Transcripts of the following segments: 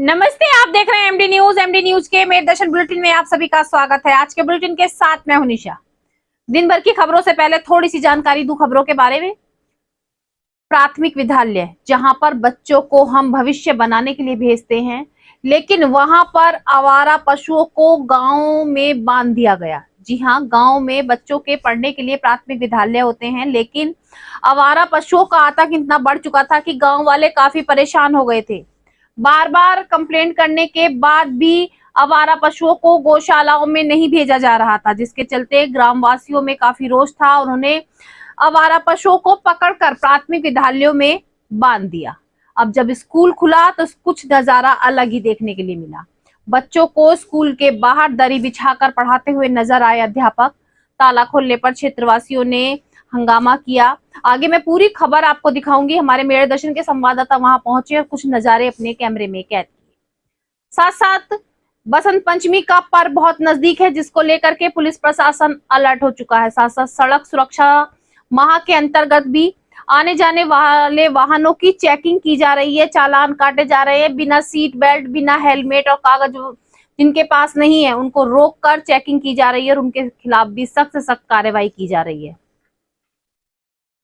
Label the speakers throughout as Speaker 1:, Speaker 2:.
Speaker 1: नमस्ते, आप देख रहे हैं एमडी न्यूज। एमडी न्यूज के मेरे दर्शन बुलेटिन में आप सभी का स्वागत है। आज के बुलेटिन के साथ मैं हूं निशा। दिन भर की खबरों से पहले थोड़ी सी जानकारी दूं खबरों के बारे में। प्राथमिक विद्यालय जहां पर बच्चों को हम भविष्य बनाने के लिए भेजते हैं, लेकिन वहां पर आवारा पशुओं को गांव में बांध दिया गया। जी हाँ, गांव में बच्चों के पढ़ने के लिए प्राथमिक विद्यालय होते हैं, लेकिन आवारा पशुओं का आतंक इतना बढ़ चुका था कि गांव वाले काफी परेशान हो गए थे। बार बार कंप्लेंट करने के बाद भी आवारा पशुओं को गौशालाओं में नहीं भेजा जा रहा था, जिसके चलते ग्रामवासियों में काफी रोष था। उन्होंने आवारा पशुओं को पकड़कर प्राथमिक विद्यालयों में बांध दिया। अब जब स्कूल खुला तो कुछ नजारा अलग ही देखने के लिए मिला। बच्चों को स्कूल के बाहर दरी बिछाकर पढ़ाते हुए नजर आए अध्यापक। ताला खोलने पर क्षेत्रवासियों ने हंगामा किया। आगे मैं पूरी खबर आपको दिखाऊंगी। हमारे मेरे दर्शन के संवाददाता वहां पहुंचे और कुछ नजारे अपने कैमरे में कैद किए। साथ साथ बसंत पंचमी का पर्व बहुत नजदीक है, जिसको लेकर के पुलिस प्रशासन अलर्ट हो चुका है। साथ साथ सड़क सुरक्षा माह के अंतर्गत भी आने जाने वाले वाहनों की चेकिंग की जा रही है। चालान काटे जा रहे हैं। बिना सीट बेल्ट, बिना हेलमेट और कागज जिनके पास नहीं है उनको रोक कर चेकिंग की जा रही है और उनके खिलाफ भी सख्त से सख्त कार्रवाई की जा रही है।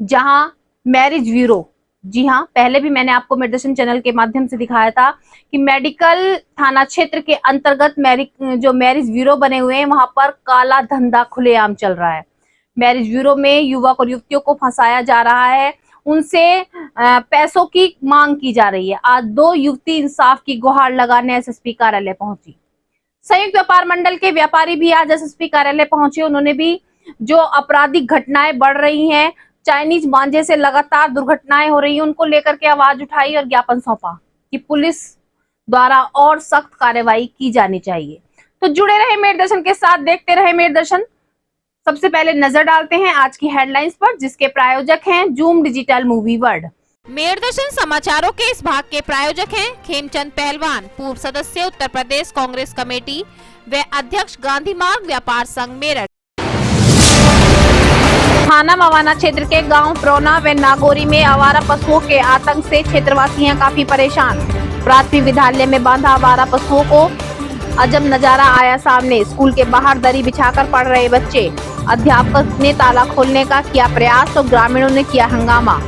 Speaker 1: जहां मैरिज ब्यूरो, जी हाँ, पहले भी मैंने आपको मेरे दर्शन चैनल के माध्यम से दिखाया था कि मेडिकल थाना क्षेत्र के अंतर्गत जो मैरिज ब्यूरो बने हुए हैं, वहां पर काला धंधा खुलेआम चल रहा है। मैरिज ब्यूरो में युवक और युवतियों को फंसाया जा रहा है, उनसे पैसों की मांग की जा रही है। आज दो युवती इंसाफ की गुहार लगाने एसएसपी कार्यालय पहुंची। संयुक्त व्यापार मंडल के व्यापारी भी आज एसएसपी कार्यालय पहुंचे। उन्होंने भी जो आपराधिक घटनाएं बढ़ रही हैं, चाइनीज मांझे से लगातार दुर्घटनाएं हो रही हैं, उनको लेकर के आवाज उठाई और ज्ञापन सौंपा कि पुलिस द्वारा और सख्त कार्रवाई की जानी चाहिए। तो जुड़े रहे मेरे दर्शन के साथ, देखते रहे मेरे दर्शन। सबसे पहले नजर डालते हैं आज की हेडलाइंस पर, जिसके प्रायोजक हैं जूम डिजिटल मूवी वर्ल्ड।
Speaker 2: मेरे दर्शन समाचारों के इस भाग के प्रायोजक हैं खेमचंद पहलवान, पूर्व सदस्य उत्तर प्रदेश कांग्रेस कमेटी व अध्यक्ष गांधी मार्ग व्यापार संघ मेरठ।
Speaker 1: थाना मवाना क्षेत्र के गांव प्रोना व नागोरी में आवारा पशुओं के आतंक से क्षेत्रवासी हैं काफी परेशान। प्राथमिक विद्यालय में बांधा आवारा पशुओं को अजब नजारा आया सामने। स्कूल के बाहर दरी बिछाकर पढ़ रहे बच्चे। अध्यापक ने ताला खोलने का किया प्रयास तो ग्रामीणों ने किया हंगामा।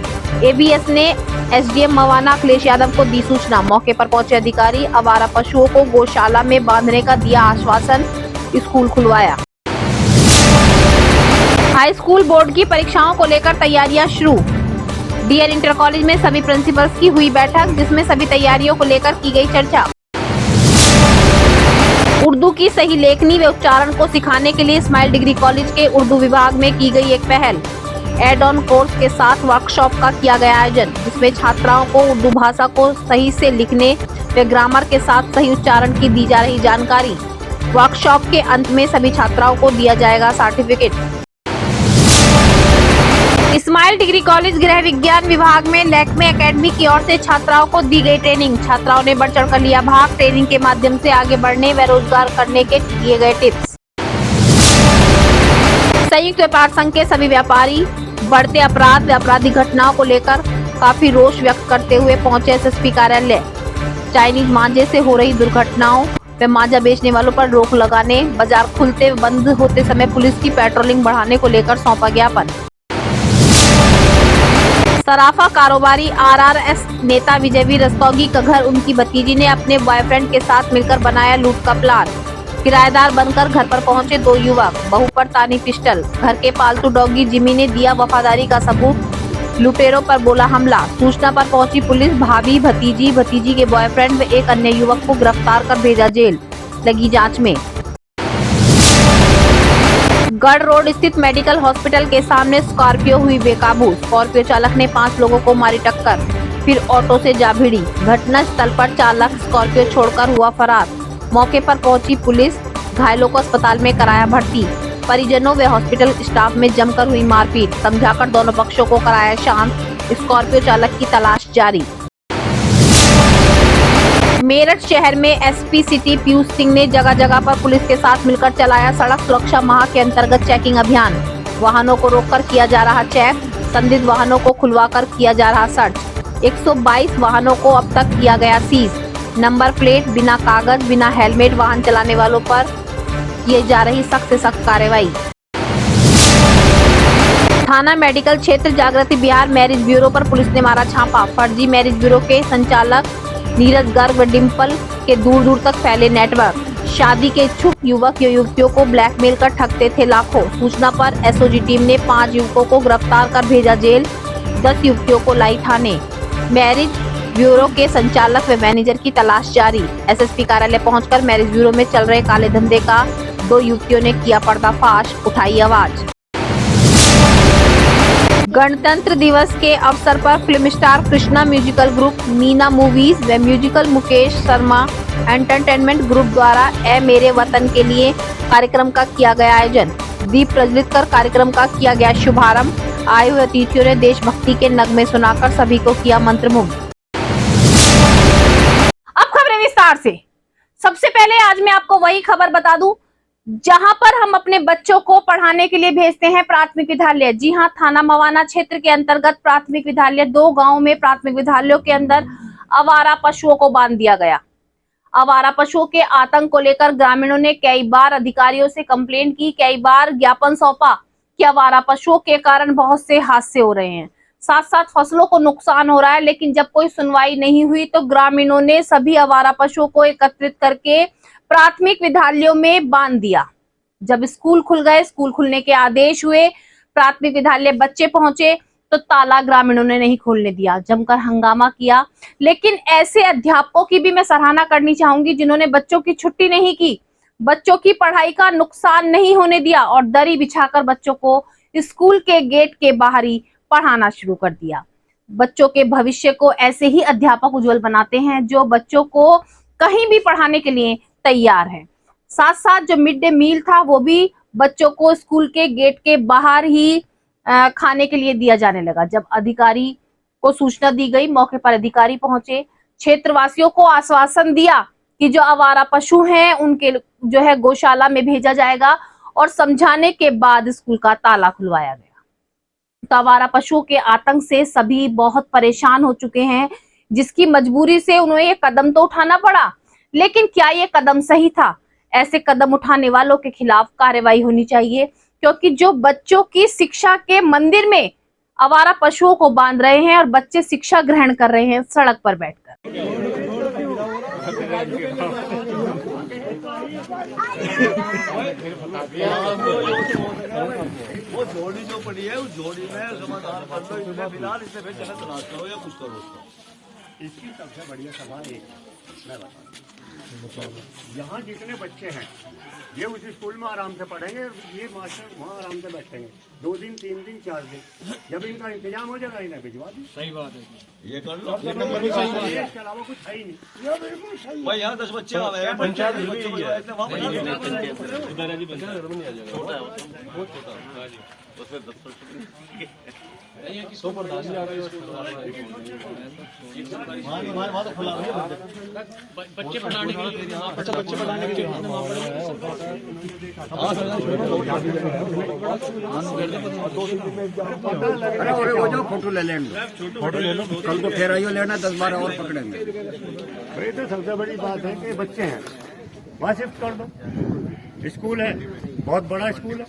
Speaker 1: एबीएस ने एसडीएम मवाना अखिलेश यादव को दी सूचना। मौके पर पहुंचे अधिकारी आवारा पशुओं को गौशाला में बांधने का दिया आश्वासन। स्कूल खुलवाया। हाई स्कूल बोर्ड की परीक्षाओं को लेकर तैयारियां शुरू। डीएल इंटर कॉलेज में सभी प्रिंसिपल्स की हुई बैठक, जिसमें सभी तैयारियों को लेकर की गई चर्चा। उर्दू की सही लेखनी व उच्चारण को सिखाने के लिए स्माइल डिग्री कॉलेज के उर्दू विभाग में की गई एक पहल। एड ऑन कोर्स के साथ वर्कशॉप का किया गया आयोजन, जिसमें छात्राओं को उर्दू भाषा को सही से लिखने व ग्रामर के साथ सही उच्चारण की दी जा रही जानकारी। वर्कशॉप के अंत में सभी छात्राओं को दिया जाएगा सर्टिफिकेट। स्माइल डिग्री कॉलेज गृह विज्ञान विभाग में लैक्मे एकेडमी की ओर से छात्राओं को दी गई ट्रेनिंग। छात्राओं ने बढ़ चढ़कर लिया भाग। ट्रेनिंग के माध्यम से आगे बढ़ने व रोजगार करने के दिए गए टिप्स। संयुक्त व्यापार संघ के सभी व्यापारी बढ़ते अपराध व आपराधिक घटनाओं को लेकर काफी रोष व्यक्त करते हुए पहुंचे एसएसपी कार्यालय। चाइनीज मांझे से हो रही दुर्घटनाओं व मांझा बेचने वालों पर रोक लगाने, बाजार खुलते व बंद होते समय पुलिस की पेट्रोलिंग बढ़ाने को लेकर सौंपा ज्ञापन। सराफा कारोबारी आरआरएस नेता विजयवीर रस्तोगी का घर उनकी भतीजी ने अपने बॉयफ्रेंड के साथ मिलकर बनाया लूट का प्लान। किराएदार बनकर घर पर पहुंचे दो युवक। बहू पर तानी पिस्टल। घर के पालतू डॉगी जिमी ने दिया वफादारी का सबूत। लुटेरों पर बोला हमला। सूचना पर पहुंची पुलिस। भाभी, भतीजी, भतीजी के बॉयफ्रेंड व एक अन्य युवक को गिरफ्तार कर भेजा जेल। लगी जांच में। गढ़ रोड स्थित मेडिकल हॉस्पिटल के सामने स्कॉर्पियो हुई बेकाबू। स्कॉर्पियो चालक ने 5 लोगों को मारी टक्कर, फिर ऑटो से जा भिड़ी। घटना स्थल पर चालक स्कॉर्पियो छोड़कर हुआ फरार। मौके पर पहुंची पुलिस। घायलों को अस्पताल में कराया भर्ती। परिजनों व हॉस्पिटल स्टाफ में जमकर हुई मारपीट। समझाकर दोनों पक्षों को कराया शांत। स्कॉर्पियो चालक की तलाश जारी। मेरठ शहर में एसपी सिटी पीयूष सिंह ने जगह जगह पर पुलिस के साथ मिलकर चलाया सड़क सुरक्षा माह के अंतर्गत चेकिंग अभियान। वाहनों को रोककर किया जा रहा चेक। संदिग्ध वाहनों को खुलवाकर किया जा रहा सर्च। 122 वाहनों को अब तक किया गया सीज। नंबर प्लेट, बिना कागज, बिना हेलमेट वाहन चलाने वालों पर किए जा रही सख्त से सख्त कार्रवाई। थाना मेडिकल क्षेत्र जागृति बिहार मैरिज ब्यूरो पर पुलिस ने मारा छापा। फर्जी मैरिज ब्यूरो के संचालक नीरज गर्ग व डिम्पल के दूर दूर तक फैले नेटवर्क शादी के इच्छुक युवक या युवतियों को ब्लैकमेल कर ठगते थे लाखों। सूचना पर एसओजी टीम ने 5 युवकों को गिरफ्तार कर भेजा जेल, 10 युवतियों को लाई थाने। मैरिज ब्यूरो के संचालक व मैनेजर की तलाश जारी। एसएसपी कार्यालय पहुंचकर मैरिज ब्यूरो में चल रहे काले धंधे का 2 युवतियों ने किया पर्दाफाश, उठाई आवाज। गणतंत्र दिवस के अवसर पर film star Krishna musical group, Meena movies व musical Mukesh Sharma entertainment group द्वारा ए मेरे वतन के लिए कार्यक्रम का किया गया आयोजन। दीप प्रज्वलित कर कार्यक्रम का किया गया शुभारंभ। आए हुए अतिथियों ने देशभक्ति के नगमे सुनाकर सभी को किया मंत्रमुग्ध। अब खबरें विस्तार से। सबसे पहले आज मैं आपको वही खबर बता दूं जहां पर हम अपने बच्चों को पढ़ाने के लिए भेजते हैं, प्राथमिक विद्यालय। जी हां, थाना मवाना क्षेत्र के अंतर्गत प्राथमिक विद्यालय 2 गांवों में प्राथमिक विद्यालयों के अंदर आवारा पशुओं को बांध दिया गया। आवारा पशुओं के आतंक को लेकर ग्रामीणों ने कई बार अधिकारियों से कंप्लेंट की, कई बार ज्ञापन सौंपा कि आवारा पशुओं के कारण बहुत से हादसे हो रहे हैं, साथ साथ फसलों को नुकसान हो रहा है। लेकिन जब कोई सुनवाई नहीं हुई तो ग्रामीणों ने सभी आवारा पशुओं को एकत्रित करके प्राथमिक विद्यालयों में बांध दिया। जब स्कूल खुल गए, स्कूल खुलने के आदेश हुए, प्राथमिक विद्यालय बच्चे पहुंचे तो ताला ग्रामीणों ने नहीं खोलने दिया, जमकर हंगामा किया। लेकिन ऐसे अध्यापकों की भी मैं सराहना करनी चाहूंगी जिन्होंने बच्चों की छुट्टी नहीं की, बच्चों की पढ़ाई का नुकसान नहीं होने दिया और दरी बिछाकर बच्चों को स्कूल के गेट के बाहर ही पढ़ाना शुरू कर दिया। बच्चों के भविष्य को ऐसे ही अध्यापक उज्जवल बनाते हैं जो बच्चों को कहीं भी पढ़ाने के लिए तैयार है। साथ साथ जो मिड डे मील था वो भी बच्चों को स्कूल के गेट के बाहर ही खाने के लिए दिया जाने लगा। जब अधिकारी को सूचना दी गई, मौके पर अधिकारी पहुंचे, क्षेत्रवासियों को आश्वासन दिया कि जो आवारा पशु हैं उनके जो है गौशाला में भेजा जाएगा और समझाने के बाद स्कूल का ताला खुलवाया गया। तो आवारा पशुओं के आतंक से सभी बहुत परेशान हो चुके हैं, जिसकी मजबूरी से उन्हें ये कदम तो उठाना पड़ा। लेकिन क्या ये कदम सही था? ऐसे कदम उठाने वालों के खिलाफ कार्रवाई होनी चाहिए, क्योंकि जो बच्चों की शिक्षा के मंदिर में आवारा पशुओं को बांध रहे हैं और बच्चे शिक्षा ग्रहण कर रहे हैं सड़क पर बैठकर।
Speaker 3: वो जोड़ी जो पड़ी है उस जोड़ी में समाधान कर लो, इसमें फिलहाल इससे फिर चले तलाश करो या कुछ करो उसको।
Speaker 4: इसकी सबसे बढ़िया सभा एक मैं बता यहाँ जितने बच्चे हैं ये उस स्कूल में आराम से पढ़ेंगे, ये मास्टर वहाँ आराम से बैठेंगे 2 दिन 3 दिन 4 दिन, जब इनका इंतजाम हो जाएगा इन्हें भिजवा दी। सही बात है, ये कर लो। इसके अलावा कुछ है ही नहीं। ये बिल्कुल सही भाई, यहाँ 10 बच्चे आ रहे हैं, पंचायत
Speaker 5: बच्चे पढ़ाने के लिए बच्चे पढ़ाने के लिए
Speaker 4: अरे वो जो फोटो ले लेंगे, फोटो ले लो, कल को फिर आइयो लेना 10-12 और पकड़ेंगे। अरे तो सबसे बड़ी बात है कि बच्चे हैं वहाँ शिफ्ट कर दो। स्कूल है, बहुत बड़ा स्कूल है,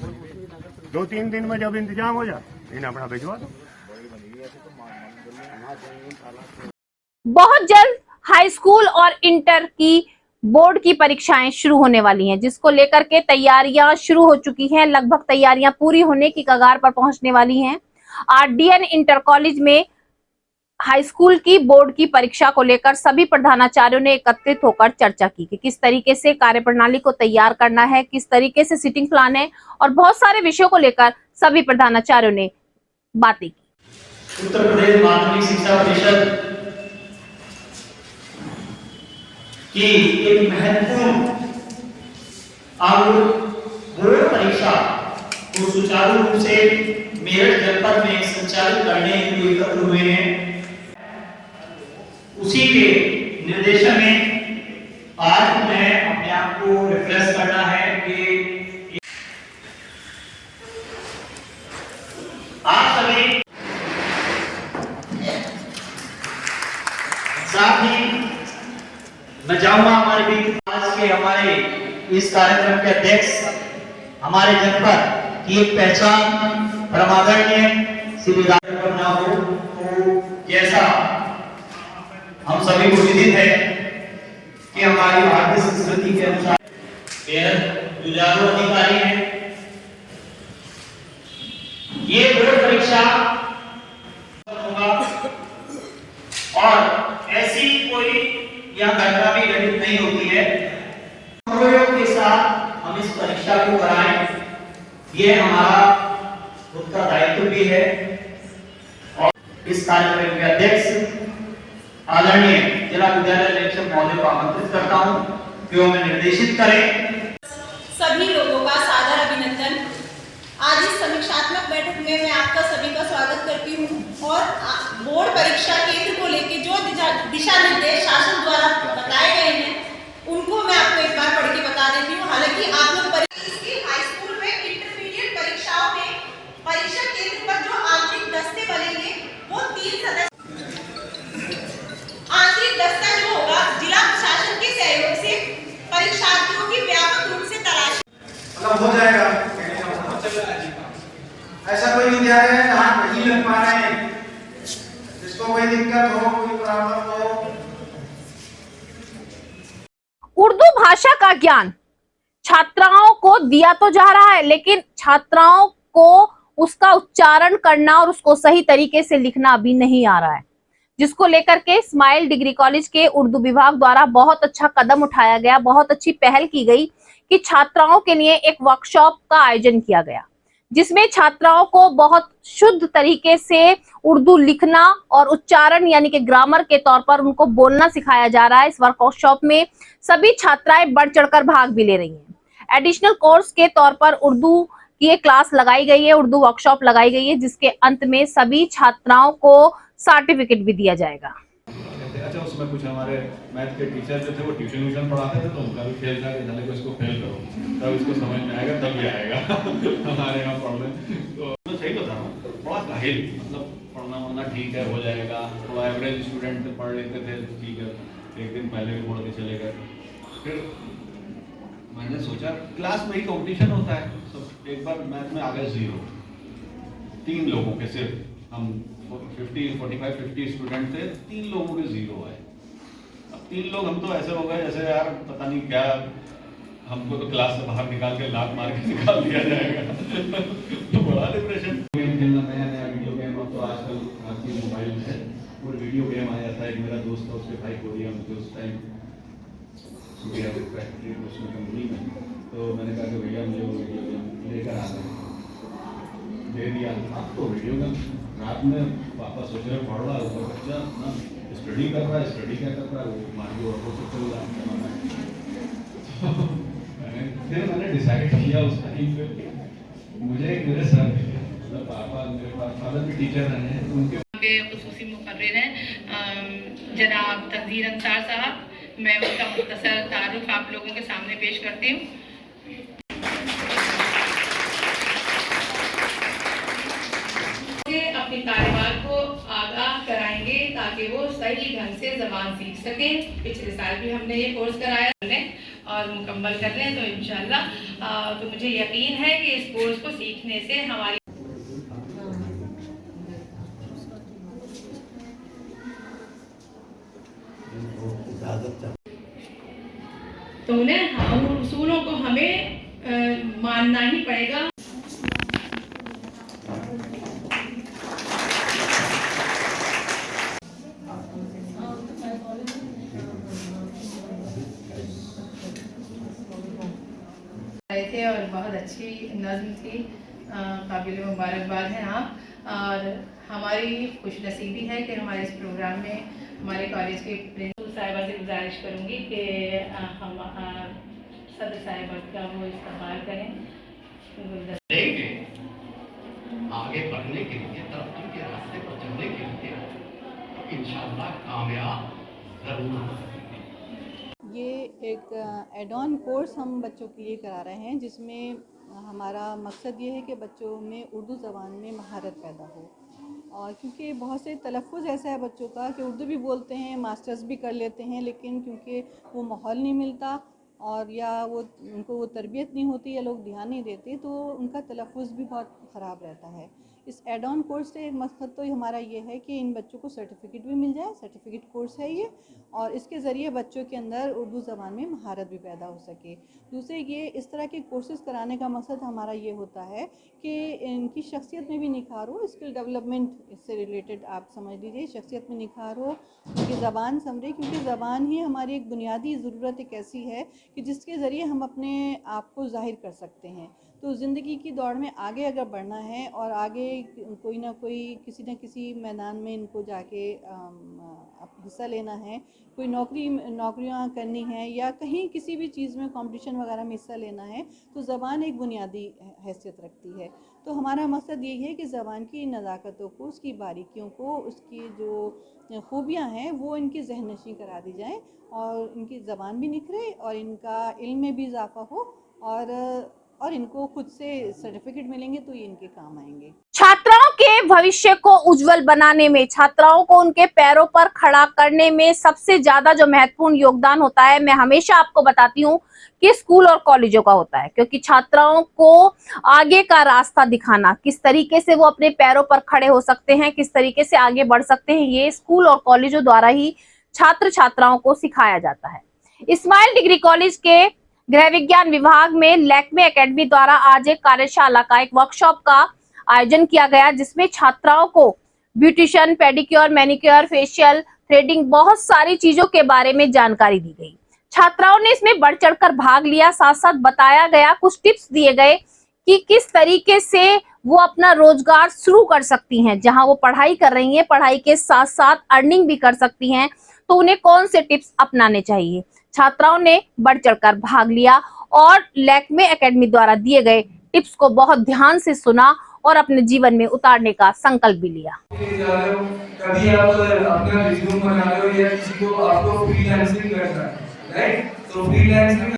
Speaker 4: 2-3 दिन में जब इंतजाम हो जाए इन्हें अपना भिजवा दो।
Speaker 1: बहुत जल्द हाई स्कूल और इंटर की बोर्ड की परीक्षाएं शुरू होने वाली हैं, जिसको लेकर के तैयारियां शुरू हो चुकी हैं। लगभग तैयारियां पूरी होने की कगार पर पहुंचने वाली हैं। आरडीएन इंटर कॉलेज में हाई स्कूल की बोर्ड की परीक्षा को लेकर सभी प्रधानाचार्यों ने एकत्रित होकर चर्चा की कि किस तरीके से कार्यप्रणाली को तैयार करना है, किस तरीके से सिटिंग प्लान है और बहुत सारे विषयों को लेकर सभी प्रधानाचार्यों ने बातें की।
Speaker 5: उत्तर प्रदेश माध्यमिक शिक्षा परिषद की एक महत्वपूर्ण बोर्ड परीक्षा को सुचारू रूप से मेरठ जनपद में संचालित करने हेतु एकत्र हुए हैं। उसी के निर्देशन में आज मैं अपने आप को रिफ्रेश करना है कि आप सभी साथ ही मैं चाहूंगा हमारे बीच आज के हमारे इस कार्यक्रम के अध्यक्ष हमारे जनपद की एक पहचान परमादरणीय श्री करना हो तो जैसा हम सभी को विदित है कि हमारी भारतीय संस्कृति के अनुसार बेहद जुझारू अधिकारी हैं। ये बोर्ड परीक्षा होगा और ऐसी कोई यह घटना भी घटित नहीं होती है। प्रयोग के साथ हम इस परीक्षा को कराएं, ये हमारा खुद का दायित्व भी है। और इस कार्यक्रम के अध्यक्ष आदरणीय जिला विद्यालय निरीक्षक महोदय को आमंत्रित करता हूं कि वो हमें निर्देशित करें।
Speaker 6: सभी लोगों का सादर अभिनंदन। आज इस समीक्षात्मक बैठक में मैं आपका सभी का स्वागत करती हूं और बोर्ड परीक्षा केंद्र को लेकर जो दिशा निर्देश शासन द्वारा बताए गए हैं उनको मैं आपको एक बार पढ़ के बता देती हूं। हालांकि आप लोग हाई स्कूल में इंटरमीडिएट परीक्षाओं में परीक्षा केंद्र पर जो आंतरिक दस्ते बनेंगे वो 3 सदस्य आंतरिक दस्ता जो होगा जिला प्रशासन के सहयोग से परीक्षार्थियों की व्यापक रूप से तलाश
Speaker 7: हो जाएगा। ऐसा कोई विद्यालय है जहाँ नहीं लग पा रहे हैं, जिसको कोई दिक्कत हो, कोई प्रॉब्लम हो।
Speaker 1: उर्दू भाषा का ज्ञान छात्राओं को दिया तो जा रहा है, लेकिन छात्राओं को उसका उच्चारण करना और उसको सही तरीके से लिखना अभी नहीं आ रहा है, जिसको लेकर के स्माइल डिग्री कॉलेज के उर्दू विभाग द्वारा बहुत अच्छा कदम उठाया गया, बहुत अच्छी पहल की गई कि छात्राओं के लिए एक वर्कशॉप का आयोजन किया गया, जिसमें छात्राओं को बहुत शुद्ध तरीके से उर्दू लिखना और उच्चारण यानी कि ग्रामर के तौर पर उनको बोलना सिखाया जा रहा है। इस वर्कशॉप में सभी छात्राएं बढ़ चढ़कर भाग भी ले रही हैं। एडिशनल कोर्स के तौर पर उर्दू की एक क्लास लगाई गई है, उर्दू वर्कशॉप लगाई गई है, जिसके अंत में सभी छात्राओं को सर्टिफिकेट भी दिया जाएगा।
Speaker 8: अच्छा, उसमें कुछ हमारे मैथ के टीचर जो थे वो ट्यूशन पढ़ाते थे, तो उनका भी खेल था कि जाने को इसको फेल करो, तब इसको समझ में आएगा, तब ये आएगा हमारे यहाँ पढ़ने। तो सही तो था, थोड़ा काहिल, मतलब पढ़ना वढ़ना ठीक है, हो जाएगा। तो एवरेज स्टूडेंट पढ़ लेते थे, ठीक है, एक दिन पहले भी पढ़ के चले गए। फिर मैंने सोचा क्लास में ही कॉम्पिटिशन होता है, सब एक बार मैथ में आ गए 0, 3 लोगों के सिर्फ, हम 45-50 स्टूडेंट थे, 3 लोगों के 0 आए। अब 3 लोग हम तो ऐसे हो गए जैसे यार पता नहीं क्या, हमको तो क्लास से बाहर निकाल के लात मार के निकाल दिया जाएगा तो बड़ा डिप्रेशन। गेम खेलना, नया वीडियो गेम, अब तो आजकल हर चीज मोबाइल है, और वीडियो गेम आया था। एक मेरा दोस्त था, उसके भाई कोरिया में थे उस टाइम, फैक्ट्री उसमें कंपनी में, तो मैंने कहा कि भैया मुझे वो वीडियो गेम लेकर आ गए, दे दिया। अब तो वीडियो गेम रात में वापस सोच रहे पढ़ रहा है, ऊपर बच्चा ना स्टडी कर रहा है, स्टडी क्या कर रहा है, वो मार्गी और से चल रहा है। फिर मैंने डिसाइड किया उस टाइम पे, मुझे मेरे सर मतलब पापा, मेरे फादर भी टीचर रहे हैं, उनके
Speaker 9: खुसूसी मुकर्रिर हैं जनाब तंजीर अंसार साहब। मैं उनका मुख्तसर तारुफ आप लोगों के सामने पेश करती हूँ। अपनी तालिबात को आगाह कराएंगे ताकि वो सही ढंग से ज़बान सीख सकें। पिछले साल भी हमने ये कोर्स कराया और मुकम्मल कर लें तो इंशाअल्लाह तो मुझे यकीन है कि इस कोर्स को सीखने से हमारी तो उन उसूलों को हमें मानना ही पड़ेगा। थे और बहुत अच्छी नज़्म थी, काबिल मुबारकबाद हैं आप। और हमारी खुशनसीबी है कि हमारे इस प्रोग्राम में हमारे कॉलेज के प्रिंसिपल साहिबा से गुजारिश करूँगी कि हम सदर साहिबा का वो इस्तेमाल करें
Speaker 10: लेंगे आगे बढ़ने के लिए, तरक्की के रास्ते पर चलने के लिए इंशाअल्लाह कामयाब जरूर हो सकेंगे।
Speaker 11: ये एक एड ऑन कोर्स हम बच्चों के लिए करा रहे हैं, जिसमें हमारा मकसद ये है कि बच्चों में उर्दू ज़बान में महारत पैदा हो। और क्योंकि बहुत से तलफ़्फ़ुज़ ऐसा है बच्चों का कि उर्दू भी बोलते हैं, मास्टर्स भी कर लेते हैं, लेकिन क्योंकि वो माहौल नहीं मिलता और या वो उनको वो तरबियत नहीं होती या लोग ध्यान नहीं देते, तो उनका तलफ़्फ़ुज़ भी बहुत ख़राब रहता है। इस एड ऑन कोर्स से एक मकसद तो हमारा ये है कि इन बच्चों को सर्टिफिकेट भी मिल जाए, सर्टिफिकेट कोर्स है ये, और इसके ज़रिए बच्चों के अंदर उर्दू ज़बान में महारत भी पैदा हो सके। दूसरे ये इस तरह के कोर्सेज़ कराने का मकसद हमारा ये होता है कि इनकी शख्सियत में भी निखार हो, स्किल डेवलपमेंट इससे रिलेटेड आप समझ लीजिए, शख्सियत में निखार हो, उनकी ज़बान संभले, क्योंकि ज़बान ही हमारी एक बुनियादी ज़रूरत एक ऐसी है कि जिसके ज़रिए हम अपने आप को ज़ाहिर कर सकते हैं। तो ज़िंदगी की दौड़ में आगे अगर बढ़ना है और आगे कोई ना कोई किसी न किसी मैदान में इनको जाके हिस्सा लेना है, कोई नौकरियां करनी है या कहीं किसी भी चीज़ में कंपटीशन वगैरह में हिस्सा लेना है, तो ज़बान एक बुनियादी हैसियत रखती है। तो हमारा मकसद यही है कि ज़बान की नज़ाकतों को, उसकी बारीकियों को, उसकी जो खूबियाँ हैं वो इनकी ज़हन नशी करा दी जाए और इनकी ज़बान भी निखरे और इनका इल्म में भी इजाफ़ा हो और इनको खुद से सर्टिफिकेट मिलेंगे तो ये इनके काम आएंगे।
Speaker 1: छात्राओं के भविष्य को उज्जवल बनाने में, छात्राओं को उनके पैरों पर खड़ा करने में सबसे ज्यादा जो महत्वपूर्ण योगदान होता है, मैं हमेशा आपको बताती हूँ कि स्कूल और कॉलेजों का होता है, क्योंकि छात्राओं को आगे का रास्ता दिखाना, किस तरीके से वो अपने पैरों पर खड़े हो सकते हैं, किस तरीके से आगे बढ़ सकते हैं, ये स्कूल और कॉलेजों द्वारा ही छात्र छात्राओं को सिखाया जाता है। इस्माइल डिग्री कॉलेज के गृह विज्ञान विभाग में लैक्मे एकेडमी द्वारा आज एक कार्यशाला का, एक वर्कशॉप का आयोजन किया गया, जिसमें छात्राओं को beautician, pedicure, manicure, facial, threading, बहुत सारी चीजों के बारे में जानकारी दी गई। छात्राओं ने इसमें बढ़ चढ़कर भाग लिया, साथ साथ बताया गया, कुछ टिप्स दिए गए कि किस तरीके से वो अपना रोजगार शुरू कर सकती हैं। जहां वो पढ़ाई कर रही हैं, पढ़ाई के साथ साथ अर्निंग भी कर सकती हैं, तो उन्हें कौन से टिप्स अपनाने चाहिए। छात्राओं ने बढ़ चढ़कर भाग लिया और लैक्मे एकेडमी द्वारा दिए गए टिप्स को बहुत ध्यान से सुना और अपने जीवन में उतारने का संकल्प भी लिया।
Speaker 7: कभी आप अपना रिज्यूम बना रहे हो या किसी को आपको फ्रीलांसिंग करना है, राइट? तो फ्रीलांसिंग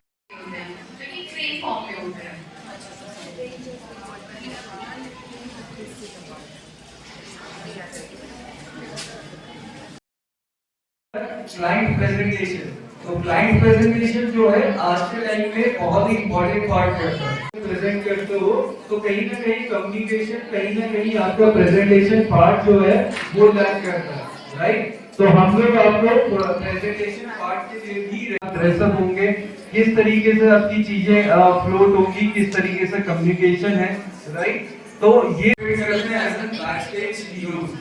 Speaker 7: क्लाइंट प्रेजेंटेशन, तो क्लाइंट प्रेजेंटेशन जो है आज के टाइम में बहुत ही इम्पोर्टेंट पार्ट करता है। प्रेजेंट करते हो तो कहीं ना कहीं कम्युनिकेशन, कहीं ना कहीं आपका प्रेजेंटेशन पार्ट जो है वो लैक करता है, राइट? तो हम लोग आपको प्रेजेंटेशन पार्ट के लिए भी ड्रेसअप होंगे, किस तरीके से आपकी चीजें फ्लोट होंगी, किस तरीके से कम्युनिकेशन है, राइट? तो ये करते हैं as an backstage heroes,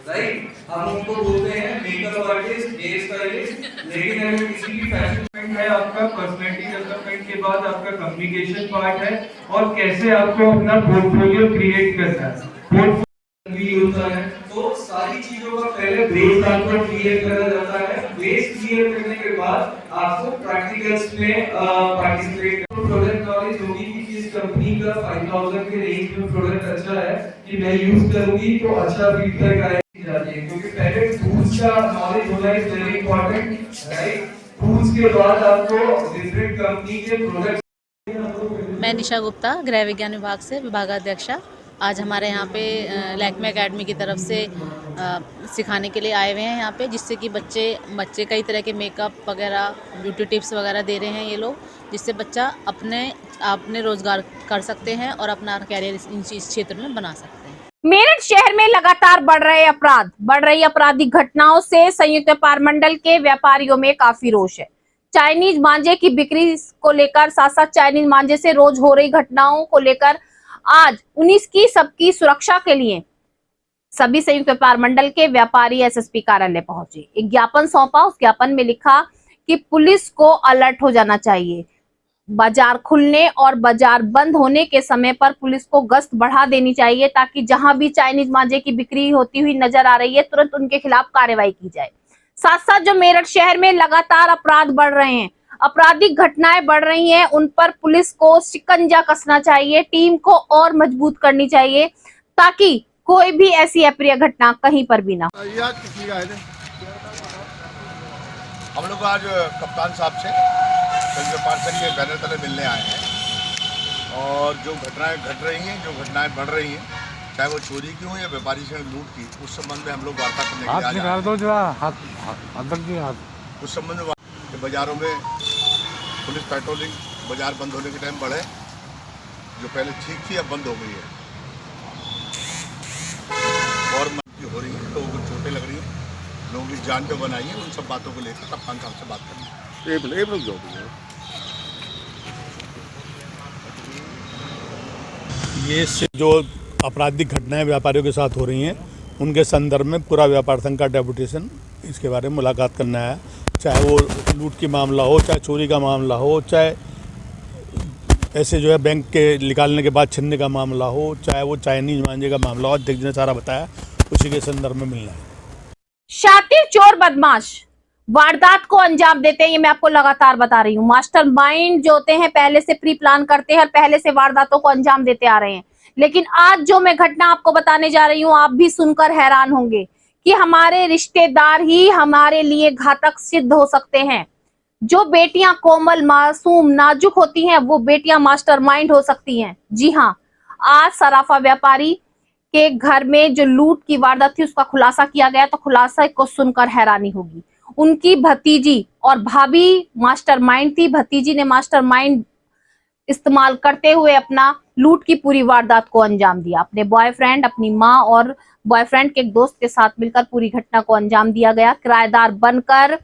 Speaker 7: right? हम उनको बोलते हैं मेकअप आर्टिस्ट, हेयर स्टाइलिस्ट, लेकिन अगर किसी भी फैशन है, आपका पर्सनैलिटी डेवलपमेंट के बाद आपका कम्युनिकेशन पार्ट है और कैसे आपको अपना पोर्टफोलियो क्रिएट करना है, पोर्टफोलियो भी होता है। तो सारी चीजों का पहले बेस आपको क्लियर करा जाता है। बेस क्लियर करने के बाद आपको प्रैक्टिकल्स में पार्टिसिपेट प्रोडक्ट नॉलेज होगी कि किस कंपनी का 5000 के रेंज में प्रोडक्ट अच्छा है कि मैं यूज करूंगी तो अच्छा फीडबैक आएगा जाती है, क्योंकि पहले टूल्स का नॉलेज होना is very important, right? Tools के बाद आपको डिफरेंट कंपनी के प्रोडक्ट।
Speaker 12: मैं निशा गुप्ता, गृह विज्ञान विभाग से विभागाध्यक्षा। आज हमारे यहाँ पे लैक्मे एकेडमी की तरफ से सिखाने के लिए आए हुए हैं यहाँ पे, जिससे कि बच्चे कई तरह के मेकअप वगैरह, ब्यूटी टिप्स वगैरह दे रहे हैं ये लोग, जिससे बच्चा अपने रोजगार कर सकते हैं और अपना कैरियर इस क्षेत्र में बना सकते हैं।
Speaker 1: मेरठ शहर में लगातार बढ़ रही आपराधिक घटनाओं से संयुक्त व्यापार मंडल के व्यापारियों में काफी रोष है। चाइनीज मांझे की बिक्री को लेकर, साथ साथ चाइनीज मांझे से रोज हो रही घटनाओं को लेकर आज 19 की सबकी सुरक्षा के लिए सभी संयुक्त व्यापार मंडल के व्यापारी एसएसपी कार्यालय पहुंचे। एक ज्ञापन सौंपा, उस ज्ञापन में लिखा कि पुलिस को अलर्ट हो जाना चाहिए। बाजार खुलने और बाजार बंद होने के समय पर पुलिस को गश्त बढ़ा देनी चाहिए, ताकि जहां भी चाइनीज मांझे की बिक्री होती हुई नजर आ रही है, तुरंत उनके खिलाफ कार्रवाई की जाए। साथ साथ जो मेरठ शहर में लगातार अपराध बढ़ रहे हैं, आपराधिक घटनाएं बढ़ रही हैं, उन पर पुलिस को शिकंजा कसना चाहिए, टीम को और मजबूत करनी चाहिए, ताकि कोई भी ऐसी अप्रिय घटना कहीं पर भी ना हो।
Speaker 3: हम लोग आज कप्तान साहब से संयुक्त व्यापार संघ के बैनर तले मिलने आए हैं और जो घटनाएं घट रही हैं, जो घटनाएं बढ़ रही हैं चाहे वो चोरी की हो या व्यापारी से लूट की, उस संबंध में हम लोग वार्ता करने के लिए आ जाए। उस संबंध में बाजारों में पुलिस पेट्रोलिंग बाजार बंद होने के टाइम बढ़े, जो पहले ठीक थी अब बंद हो गई है और मृत्यु हो रही है, लोगों को चोटें लग रही हैं, लोगों की जान पे बनाई है। उन सब बातों को लेकर कप्तान साहब से बात करनी है।
Speaker 13: ये जो आपराधिक घटनाएं व्यापारियों के साथ हो रही हैं, उनके संदर्भ में पूरा व्यापार संघ का डेपुटेशन इसके बारे में मुलाकात करना है। चाहे वो लूट की मामला हो, चाहे चोरी का मामला हो, चाहे ऐसे जो है बैंक के निकालने के बाद छीनने का मामला हो, चाहे वो चाइनीज मांझे का मामला हो, अध्यक्ष ने सारा बताया, उसी के संदर्भ में मिलना है।
Speaker 1: शातिर चोर बदमाश वारदात को अंजाम देते हैं, ये मैं आपको लगातार बता रही हूँ। मास्टरमाइंड जो होते हैं पहले से प्री प्लान करते हैं और पहले से वारदातों को अंजाम देते आ रहे हैं। लेकिन आज जो मैं घटना आपको बताने जा रही हूँ, आप भी सुनकर हैरान होंगे कि हमारे रिश्तेदार ही हमारे लिए घातक सिद्ध हो सकते हैं। जो बेटियां कोमल, मासूम, नाजुक होती हैं, वो बेटियां मास्टरमाइंड हो सकती हैं। जी हाँ, आज सराफा व्यापारी के घर में जो लूट की वारदात थी उसका खुलासा किया गया, तो खुलासा को सुनकर हैरानी होगी। उनकी भतीजी और भाभी मास्टरमाइंड थी। भतीजी ने मास्टरमाइंड इस्तेमाल करते हुए अपना लूट की पूरी वारदात को अंजाम दिया। अपने बॉयफ्रेंड, अपनी माँ और बॉयफ्रेंड के एक दोस्त के साथ मिलकर पूरी घटना को अंजाम दिया गया। किराएदार बनकर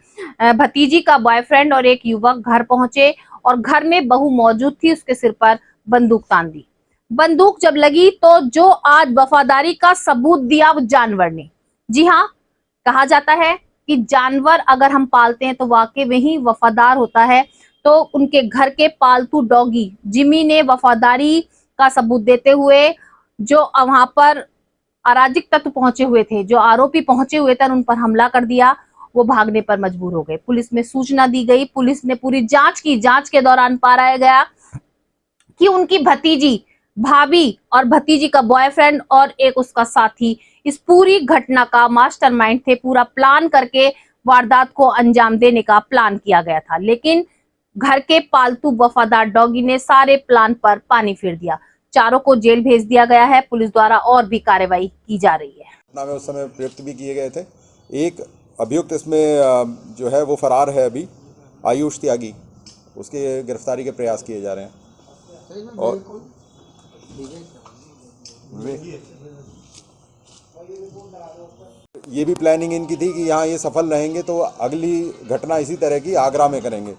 Speaker 1: भतीजी का बॉयफ्रेंड और एक युवक घर पहुंचे और घर में बहू मौजूद थी, उसके सिर पर बंदूक तान दी। बंदूक जब लगी तो जो आज वफादारी का सबूत दिया वो जानवर ने। जी हाँ, कहा जाता है कि जानवर अगर हम पालते हैं तो वाकई में ही वफादार होता है। तो उनके घर के पालतू डॉगी जिमी ने वफादारी का सबूत देते हुए जो वहां पर अराजक तत्व पहुंचे हुए थे, जो आरोपी पहुंचे हुए थे, उन पर हमला कर दिया। वो भागने पर मजबूर हो गए। पुलिस में सूचना दी गई, पुलिस ने पूरी जांच की। जांच के दौरान पाया गया कि उनकी भतीजी, भाभी और भतीजी का बॉयफ्रेंड और एक उसका साथी इस पूरी घटना का मास्टरमाइंड थे। पूरा प्लान करके वारदात को अंजाम देने का प्लान किया गया था, लेकिन घर के पालतू वफादार डॉगी ने सारे प्लान पर पानी फेर दिया। चारों को जेल भेज दिया गया है। पुलिस द्वारा और भी कार्रवाई की जा रही है।
Speaker 14: घटना में उस समय प्रयुक्त भी किए गए थे। एक अभियुक्त इसमें जो है वो फरार है अभी, आयुष त्यागी, उसके गिरफ्तारी के प्रयास किए जा रहे हैं। और ये भी प्लानिंग इनकी थी कि यहाँ ये सफल रहेंगे तो अगली घटना इसी तरह की आगरा में करेंगे।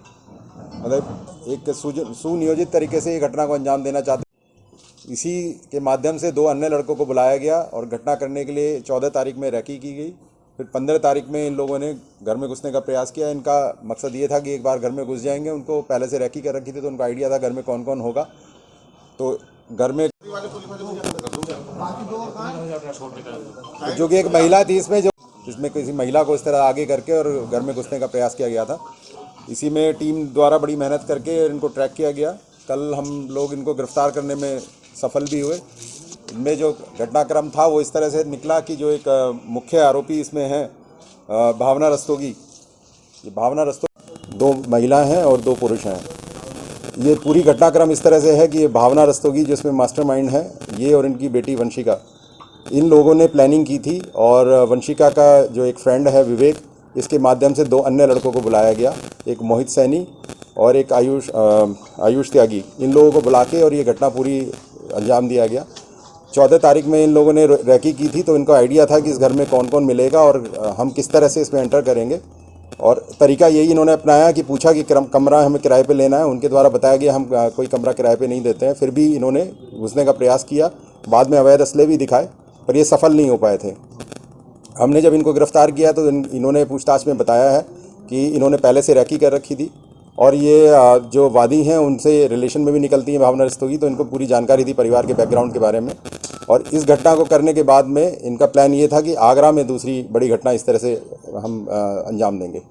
Speaker 14: मतलब एक सुनियोजित तरीके से ये घटना को अंजाम देना चाहते। इसी के माध्यम से 2 अन्य लड़कों को बुलाया गया और घटना करने के लिए 14 तारीख में रैकी की गई। फिर 15 तारीख में इन लोगों ने घर में घुसने का प्रयास किया। इनका मकसद ये था कि एक बार घर में घुस जाएंगे, उनको पहले से रैकी कर रखी थी तो उनको आइडिया था घर में कौन कौन होगा। तो घर में जो कि एक महिला थी इसमें किसी महिला को इस तरह आगे करके और घर में घुसने का प्रयास किया गया था। इसी में टीम द्वारा बड़ी मेहनत करके इनको ट्रैक किया गया। कल हम लोग इनको गिरफ्तार करने में सफल भी हुए। इनमें जो घटनाक्रम था वो इस तरह से निकला कि जो एक मुख्य आरोपी इसमें है भावना रस्तोगी। ये भावना रस्तोगी 2 महिला हैं और 2 पुरुष हैं। ये पूरी घटनाक्रम इस तरह से है कि ये भावना रस्तोगी जिसमें मास्टरमाइंड है, ये और इनकी बेटी वंशिका, इन लोगों ने प्लानिंग की थी। और वंशिका का जो एक फ्रेंड है विवेक, इसके माध्यम से 2 अन्य लड़कों को बुलाया गया, एक मोहित सैनी और एक आयुष त्यागी। इन लोगों को बुला के और ये घटना पूरी अंजाम दिया गया। 14 तारीख में इन लोगों ने रैकी की थी तो इनको आइडिया था कि इस घर में कौन कौन मिलेगा और हम किस तरह से इसमें एंटर करेंगे। और तरीका यही इन्होंने अपनाया कि पूछा कि कमरा हमें किराए पे लेना है। उनके द्वारा बताया गया हम कोई कमरा किराए पे नहीं देते हैं। फिर भी इन्होंने घुसने का प्रयास किया। बाद में अवैध असले भी दिखाए पर ये सफल नहीं हो पाए थे। हमने जब इनको गिरफ्तार किया तो इन्होंने पूछताछ में बताया है कि इन्होंने पहले से रैकी कर रखी थी और ये जो वादी हैं उनसे रिलेशन में भी निकलती हैं भावना रस्तोगी, तो इनको पूरी जानकारी थी परिवार के बैकग्राउंड के बारे में। और इस घटना को करने के बाद में इनका प्लान ये था कि आगरा में दूसरी बड़ी घटना इस तरह से हम अंजाम देंगे।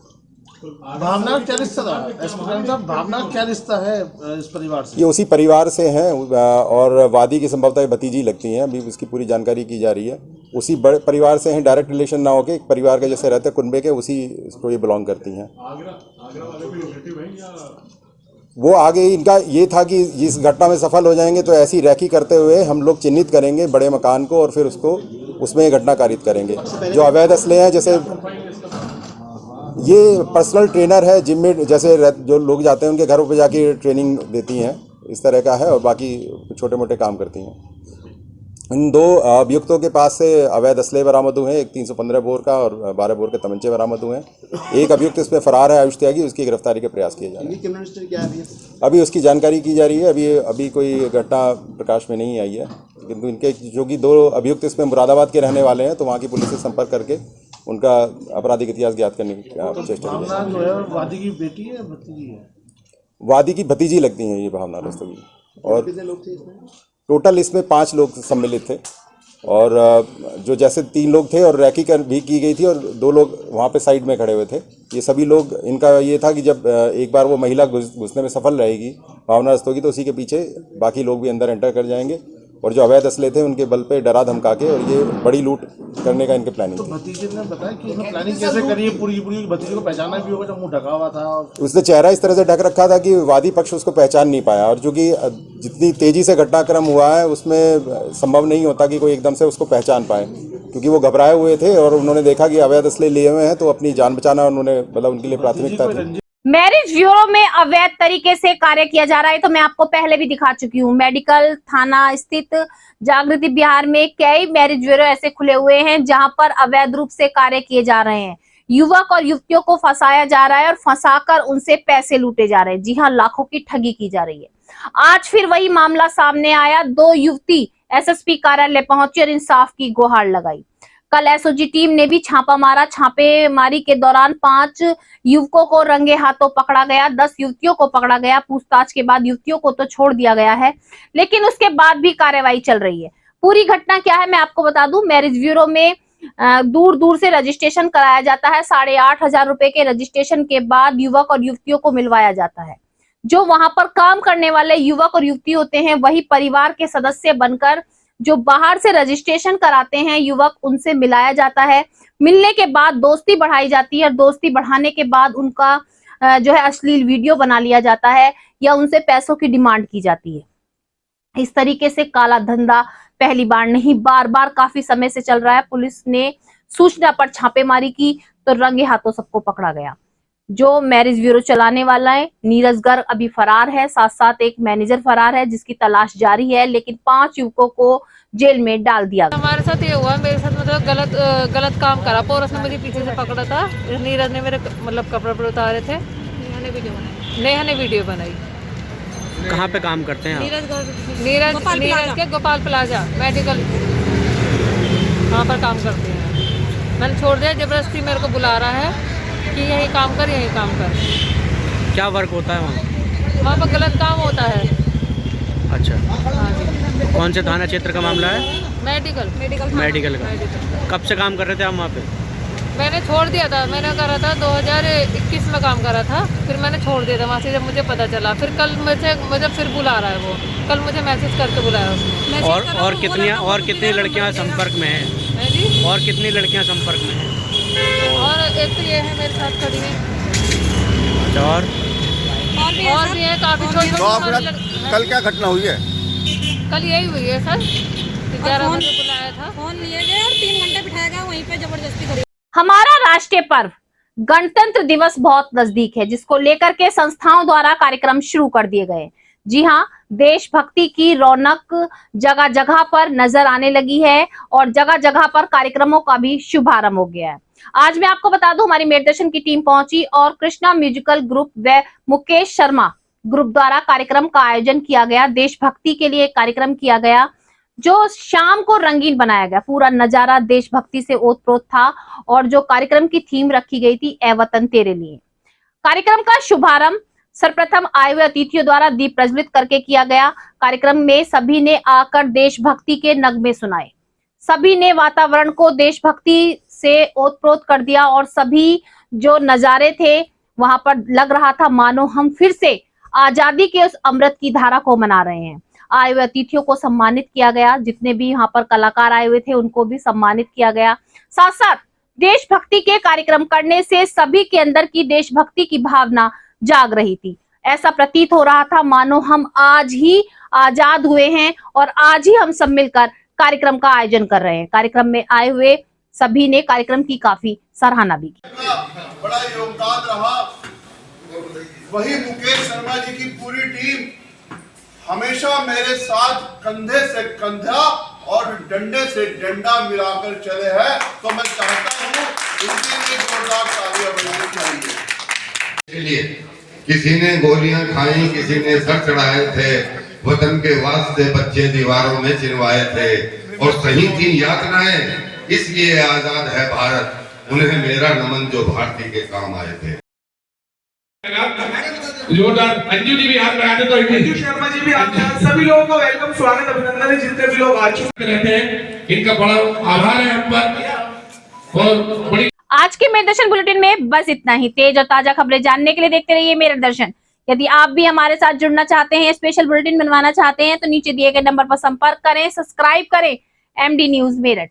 Speaker 15: भावना क्या रिश्ता था? भावना क्या रिश्ता है इस परिवार से?
Speaker 14: ये उसी परिवार से हैं और वादी की संभवतः भतीजी लगती हैं। अभी उसकी पूरी जानकारी की जा रही है। उसी बड़े परिवार से हैं, डायरेक्ट रिलेशन ना होके एक परिवार के जैसे रहते कुनबे के, उसी को ये बिलोंग करती हैं। वो आगे इनका ये था कि इस घटना में सफल हो जाएंगे तो ऐसी रैकी करते हुए हम लोग चिन्हित करेंगे बड़े मकान को और फिर उसको उसमें ये घटना कारित करेंगे। जो अवैध असले हैं, जैसे ये पर्सनल ट्रेनर है जिम में, जैसे जो लोग जाते हैं उनके घरों पे जाके ट्रेनिंग देती हैं, इस तरह का है, और बाकी छोटे मोटे काम करती हैं। इन 2 अभियुक्तों के पास से अवैध असले बरामद हुए हैं, एक 315 बोर का और 12 बोर के तमंचे बरामद हुए हैं। एक अभियुक्त इसमें फरार है, आयुष त्यागी, उसकी गिरफ्तारी के प्रयास किए जा रहे हैं। अभी उसकी जानकारी की जा रही है। अभी कोई घटना प्रकाश में नहीं आई है, किंतु इनके जो कि 2 अभियुक्त इसमें मुरादाबाद के रहने वाले हैं, तो वहाँ की पुलिस से संपर्क करके उनका आपराधिक इतिहास ज्ञात करने की चेष्टा की जा रही है।
Speaker 15: वादी की बेटी है, भतीजी है?
Speaker 14: वादी की भतीजी लगती हैं ये भावना रस्तोगी। और कितने लोग थे इसमें? टोटल इसमें 5 लोग सम्मिलित थे, और जो जैसे 3 लोग थे और रैकी भी की गई थी, और 2 लोग वहाँ पे साइड में खड़े हुए थे। ये सभी लोग, इनका ये था कि जब एक बार वो महिला घुसने में सफल रहेगी, भावना रस्तोगी, तो उसी के पीछे बाकी लोग भी अंदर एंटर कर जाएंगे, और जो अवैध असले थे उनके बल पे डरा धमका के और ये बड़ी लूट करने का इनके प्लानिंग।
Speaker 15: तो भतीजे ने बताया कि इसमें प्लानिंग कैसे करी है पूरी भतीजे को पहचाना भी होगा जब मुंह ढका हुआ था,
Speaker 14: उसने चेहरा इस तरह से ढक रखा था कि वादी पक्ष उसको पहचान नहीं पाया, और चूंकि जितनी तेजी से घटनाक्रम हुआ है उसमें संभव नहीं होता कि कोई एकदम से उसको पहचान पाए, क्योंकि वो घबराए हुए थे और उन्होंने देखा कि अवैध असले लिए हुए हैं, तो अपनी जान बचाना उन्होंने, मतलब उनके लिए प्राथमिकता थी।
Speaker 1: मैरिज ब्यूरो में अवैध तरीके से कार्य किया जा रहा है, तो मैं आपको पहले भी दिखा चुकी हूँ। मेडिकल थाना स्थित जागृति बिहार में कई मैरिज ब्यूरो ऐसे खुले हुए हैं जहां पर अवैध रूप से कार्य किए जा रहे हैं। युवक और युवतियों को फंसाया जा रहा है और फंसाकर उनसे पैसे लूटे जा रहे हैं। जी हाँ, लाखों की ठगी की जा रही है। आज फिर वही मामला सामने आया। 2 युवती एसएसपी कार्यालय पहुंची और इंसाफ की गुहार लगाई। कल एसओजी टीम ने भी छापा मारा। छापेमारी के दौरान 5 युवकों को रंगे हाथों पकड़ा गया, 10 युवतियों को पकड़ा गया। पूछताछ के बाद युवतियों को तो छोड़ दिया गया है, लेकिन उसके बाद भी कार्रवाई चल रही है। पूरी घटना क्या है मैं आपको बता दूं। मैरिज ब्यूरो में दूर दूर से रजिस्ट्रेशन कराया जाता है। 8,500 रुपए के रजिस्ट्रेशन के बाद युवक और युवतियों को मिलवाया जाता है। जो वहां पर काम करने वाले युवक और युवती होते हैं वही परिवार के सदस्य बनकर जो बाहर से रजिस्ट्रेशन कराते हैं युवक, उनसे मिलाया जाता है। मिलने के बाद दोस्ती बढ़ाई जाती है और दोस्ती बढ़ाने के बाद उनका जो है अश्लील वीडियो बना लिया जाता है या उनसे पैसों की डिमांड की जाती है। इस तरीके से काला धंधा पहली बार नहीं, बार बार काफी समय से चल रहा है। पुलिस ने सूचना पर छापेमारी की तो रंगे हाथों सबको पकड़ा गया। जो मैरिज ब्यूरो चलाने वाला है नीरज गर्ग अभी फरार है, साथ साथ एक मैनेजर फरार है जिसकी तलाश जारी है, लेकिन 5 युवकों को जेल में डाल दिया गया।
Speaker 16: हमारे साथ ये हुआ, मेरे साथ मतलब गलत काम करा। पोरस ने मुझे पीछे से पकड़ा था, नीरज ने मेरे मतलब कपड़े उतारे थे, नेहा ने वीडियो बनाई।
Speaker 17: कहाँ पे काम करते हैं?
Speaker 16: नीरज के गोपाल प्लाजा मेडिकल, वहाँ पर काम करते हैं। मैंने छोड़ दिया, जबरदस्ती मेरे को बुला रहा है कि यही काम कर, यही काम कर।
Speaker 17: क्या वर्क होता है वहाँ?
Speaker 16: वहाँ पर गलत काम होता है।
Speaker 17: अच्छा, हाँ जी। तो कौन से थाना क्षेत्र का मामला है? मेडिकल का। कब से काम कर रहे थे आप वहाँ पे?
Speaker 16: मैंने छोड़ दिया था, मैंने करा था 2021 में काम करा था, फिर मैंने छोड़ दिया था वहाँ से जब मुझे पता चला। फिर कल मुझे फिर बुला रहा है वो, कल मुझे मैसेज करके बुलाया उसने।
Speaker 17: और कितनी लड़कियाँ संपर्क में हैं?
Speaker 16: जी, और
Speaker 17: कितनी लड़कियाँ संपर्क में हैं?
Speaker 16: और एक तो ये है मेरे साथ खड़ी है।
Speaker 17: अच्छा, और
Speaker 16: भी है काफी छोटी।
Speaker 3: कल क्या घटना हुई है?
Speaker 16: कल यही हुई है सर, 11 बजे बुलाया था,
Speaker 6: फोन लिए गए और 3 घंटे बिठाया गया, वहीं पे जबरदस्ती करी।
Speaker 1: हमारा राष्ट्रीय पर्व गणतंत्र दिवस बहुत नजदीक है, जिसको लेकर के संस्थाओं द्वारा कार्यक्रम शुरू कर दिए गए। जी हाँ, देशभक्ति की रौनक जगह जगह पर नजर आने लगी है और जगह जगह पर कार्यक्रमों का भी शुभारंभ हो गया है। आज मैं आपको बता दूं, हमारी मेरदर्शन की टीम पहुंची और कृष्णा म्यूजिकल ग्रुप व मुकेश शर्मा ग्रुप द्वारा कार्यक्रम का आयोजन किया गया। देशभक्ति के लिए कार्यक्रम किया गया जो शाम को रंगीन बनाया गया। पूरा नजारा देशभक्ति से ओतप्रोत था और जो कार्यक्रम की थीम रखी गई थी, ए वतन तेरे लिए। कार्यक्रम का शुभारंभ सर्वप्रथम आए हुए अतिथियों द्वारा दीप प्रज्वलित करके किया गया। कार्यक्रम में सभी ने आकर देशभक्ति के नगमे सुनाए, सभी ने वातावरण को देशभक्ति से ओतप्रोत कर दिया और सभी जो नजारे थे वहां पर लग रहा था मानो हम फिर से आजादी के उस अमृत की धारा को मना रहे हैं। आए हुए अतिथियों को सम्मानित किया गया, जितने भी यहाँ पर कलाकार आए हुए थे उनको भी सम्मानित किया गया। साथ साथ देशभक्ति के कार्यक्रम करने से सभी के अंदर की देशभक्ति की भावना जाग रही थी। ऐसा प्रतीत हो रहा था मानो हम आज ही आजाद हुए हैं और आज ही हम सब मिलकर कार्यक्रम का आयोजन कर रहे हैं। कार्यक्रम में आए हुए सभी ने कार्यक्रम की काफी सराहना भी की।
Speaker 3: बड़ा योगदान रहा। वही मुकेश शर्मा जी की पूरी टीम हमेशा मेरे साथ कंधे से कंधा और डंडे से डंडा मिलाकर चले हैं, तो मैं चाहता हूं उनके लिए जोरदार तालियां बजानी चाहिए।
Speaker 18: इसलिए किसी ने गोलियां खाई, किसी ने सर चढ़ाए थे, वतन के वास्ते बच्चे दीवारों में चिनवाए थे और सही थी यातनाएं, इसलिए आजाद है भारत। उन्हें मेरा नमन जो भारती के काम आए थे।
Speaker 8: जोरदार अंजू जी भी हाथ लगाते तो अंजू शर्मा जी भी सभी लोगों को वेलकम, स्वागत, अभिनंदन है जितने भी लोग आ चुके रहते हैं, इनका बड़ा आभार है हम पर। और बड़ी
Speaker 1: आज के मेरे दर्शन बुलेटिन में बस इतना ही। तेज और ताजा खबरें जानने के लिए देखते रहिए मेरे दर्शन। यदि आप भी हमारे साथ जुड़ना चाहते हैं, स्पेशल बुलेटिन बनवाना चाहते हैं, तो नीचे दिए गए नंबर पर संपर्क करें, सब्सक्राइब करें MD न्यूज मेरठ।